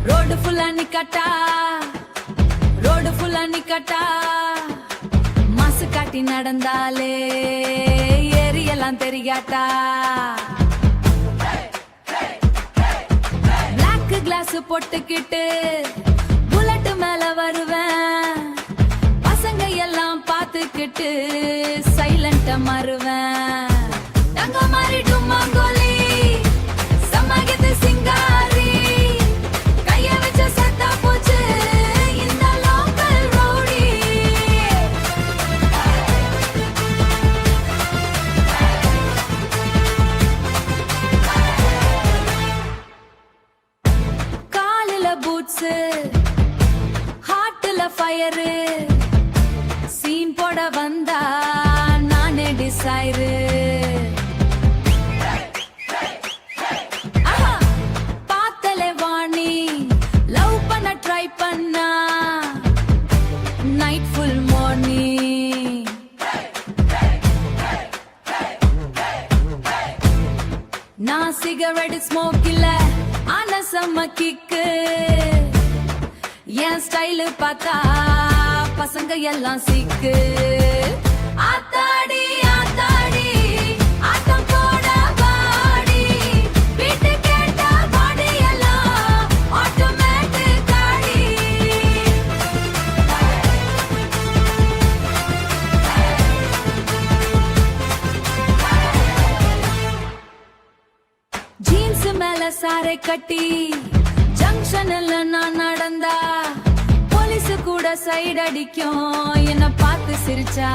Road ஃபுல்லா நிக்கட்டா, road ஃபுல்லா நிக்கட்டா. மாசு காட்டி நடந்தாலே ஏரியெல்லாம் தெரியாட்டா. பிளாக் கிளாஸ் போட்டுக்கிட்டு புல்லட் மேல வருவேன். பசங்க எல்லாம் பார்த்துக்கிட்டு சைலண்ட மாறுவேன். தங்க மாதிரி டுமாங்கோலி சமகத்து சிங்காரி கைய வச்ச சத்தா போச்சு இந்த லோக்கல் ரவுடி. காலில பூட்ஸ், ஹார்ட்ல ஃபயரு, சீன் போட வந்தா நானே டிசைரு. பார்த்தலே வாணி லவ் பண்ண ட்ரை பண்ணா நைட் ஃபுல் மார்னிங். நான் சிகரெட் ஸ்மோக் இல்ல ஆன செம்ம கிக்கு. என் ஸ்டைலு பார்த்தா பசங்க எல்லாம் சிக்கு. ஆத்தாடி ஆத்தாடி ஆட்டம் போட பாடி வீட்டு கேட்ட பாடி எல்லாம் ஆட்டோமேட்டிக் ஆடி. ஜீன்ஸ் மேல சாரை கட்டி ஜங்ஷன்ல நான் நடந்தா போலீஸ் கூட சைடு அடிக்கும் என்ன பார்த்து சிரிச்சா.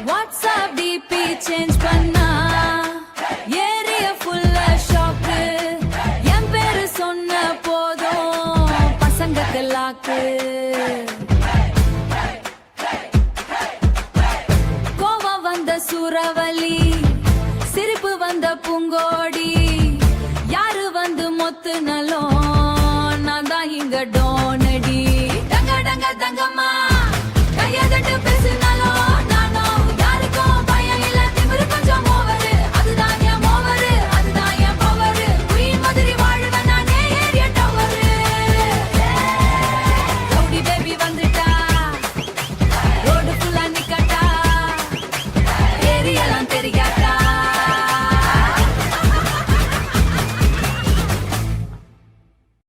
வாட்ஸ்அப் டிபி சேஞ்ச் பண்ணா ஏரியா ஃபுல்லா ஷாக்கு. என் பேரு சொன்ன போதும் பசங்களுக்கு லாக்கு. கோவம் வந்த சூறாவளி, சிரிப்பு வந்த பூங்கோழி.